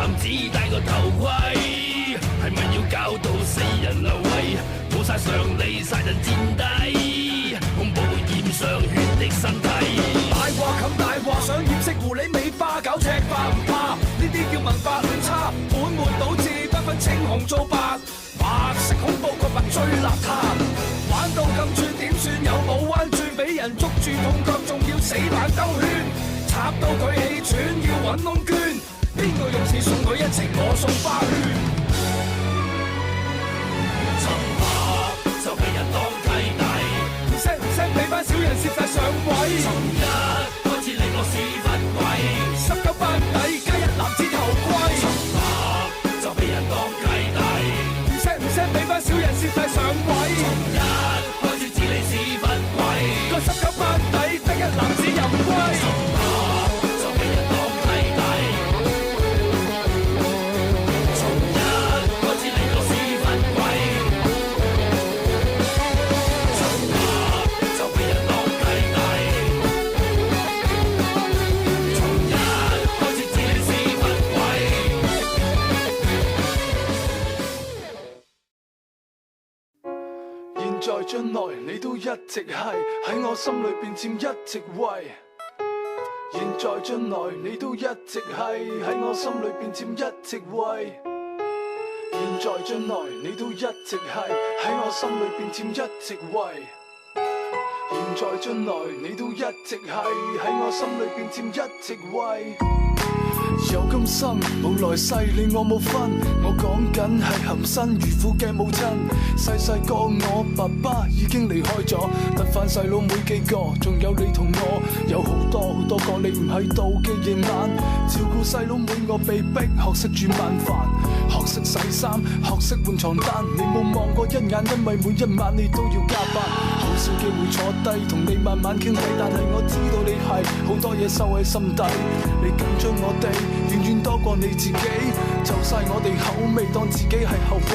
男子戴個頭盔，係咪要搞到死人流位？冇晒常理，殺人墊底，恐怖染上血的身體。大話冚大話，想掩飾狐狸尾巴，搞赤化唔怕，呢啲叫文化誤差。本末倒置，不分青紅皂白，白色恐怖個白最邋遢。玩到咁轉點算？有冇彎轉？俾人捉住痛腳，仲要死板兜圈，插到佢氣喘，要揾窿捐。邊個用錢送佢一程，我送花圈。沉默就被人當契弟，唔聲俾班小人攝晒上位。從一開始令我屎忽鬼，19班底加一男子頭盔。沉默就被人當契弟，唔聲俾班小人攝晒上位。從一開始治理屎忽鬼，個19班底得一男子入龜。沉默就被人當契弟，從一開始令我屎忽鬼。在將來你都一直係喺我心裏邊佔一席位，現在將來你都一直係喺我心裏邊佔一席位，現在將來你都一直係喺我心裏邊佔一席位，現在將來你都一直係喺我心裏邊佔一席位。有今生冇來世，你我冇分。我講緊係含辛茹苦嘅母親。細個我爸爸已經離開咗，得返細佬妹幾個，仲有你同我。有好多個你唔喺度嘅夜晚，照顧細佬妹我被逼學識煮晚飯，學識洗衫，學識換床單。你冇望過一眼，因為每一晚你都要加班。好少機會坐低同你慢慢傾偈，但係我知道你係好多嘢收喺心底。你緊張我哋遠遠多過你自己，就晒我哋口味，當自己係後備。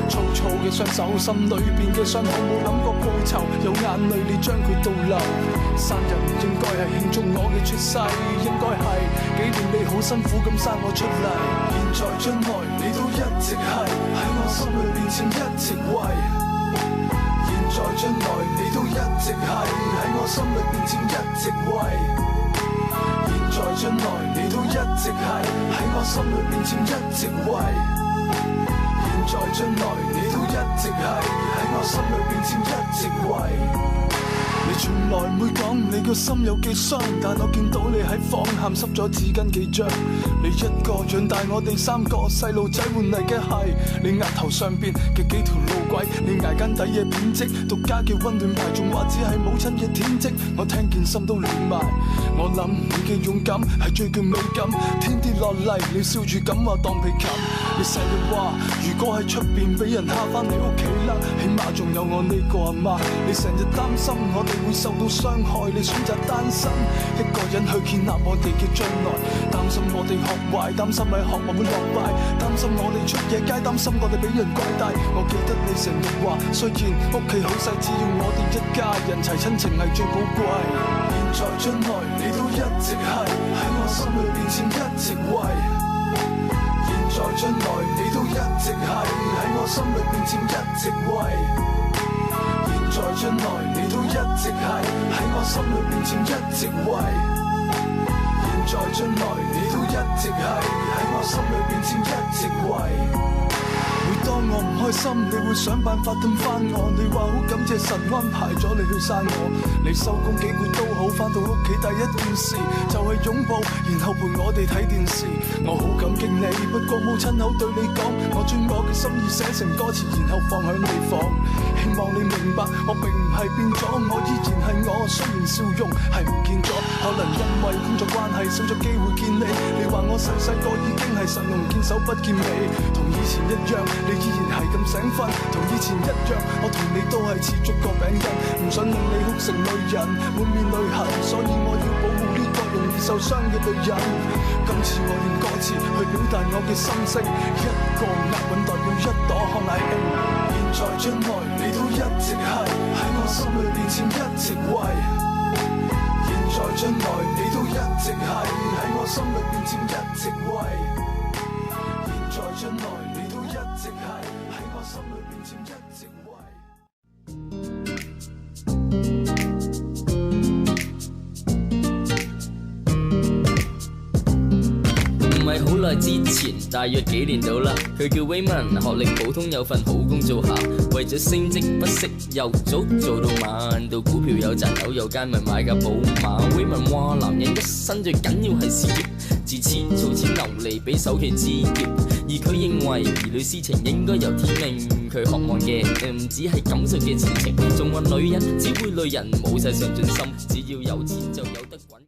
粗糙嘅雙手，心裏邊嘅傷口，冇諗過報仇，有眼淚你將佢倒流。生日唔應該係慶祝我嘅出世，應該係紀念你好辛苦咁生我出嚟。現在將來你都一直係喺我心裏邊佔一席位，現在將來你都一直係喺我心裏邊佔一席位。現在將來你都一直係喺我心裏邊佔一席位，現在將來你都一直係喺我心裏邊佔一席位。你從來唔會講你個心有幾傷，但我見到你喺房喊濕咗紙巾幾張。你一個長大我哋3個細路仔，換嚟嘅係你額頭上邊嘅幾條路軌，你捱間底嘅編織，獨家嘅溫暖牌，仲話只係母親嘅天職。我聽見心都亂埋，我諗你嘅勇敢係最叫美感。天跌落嚟你笑住咁話當被冚，你成日話如果喺出邊俾人蝦返你屋企啦，起碼仲有我呢個阿媽。你成日擔心我哋會受到傷害，你選擇單身一個人去建立我哋嘅將來，擔心我哋學壞，擔心喺學校會落敗，擔心我哋出夜街，擔心我哋俾人拐帶。我記得你成日話，雖然屋企好細，只要我哋一家人齊，親情係最寶貴。現在將來你都一直係喺我心裏邊佔一席位，現在將來你都一直係喺我心裏邊佔一席位。現在將來你都一直係喺我心裏邊佔一席位，現在將來你都一直係喺我心裏邊佔一席位。每當我唔開心，你會想辦法氹返我。你話好感謝神安排咗你去生我。你收工幾攰都好，返到屋企第一件事就係擁抱，然後陪我哋睇電視。我好感激你，不過冇親口對你講。我將我嘅心意寫成歌詞，然後放響你房。希望你明白，我並唔係變咗，我依然係我。雖然笑容係唔見咗，可能因為工作關係少咗機會見你。你話我細個已經係神龍見首不見尾，同以前一樣。你依然係咁醒瞓，同以前一樣，我同你都係似足個餅印，唔想令你哭成淚人，滿面淚痕，所以我要保護呢個容易受傷嘅女人。今次我用歌詞去表達我嘅心聲，一個押韻代表一朵康乃馨。現在將來你都一直係喺我心裏邊佔一席位，現在將來你都一直係喺我心裏邊佔一席位。將來你都一直係喺我心裏邊佔一席位。唔係好耐之前，大約幾年到啦。佢叫 Wayman， 學歷普通，有份好工做下。為咗升職不息，由早做到晚，到股票有賺樓有間咪買架寶馬。Wayman 話男人一生最緊要係事業，自持儲錢流利俾首期置業。而佢認為兒女私情應該由天命，佢渴望嘅唔止係感受嘅前程，仲話女人只會累人，冇晒上進心，只要有錢就有得滾。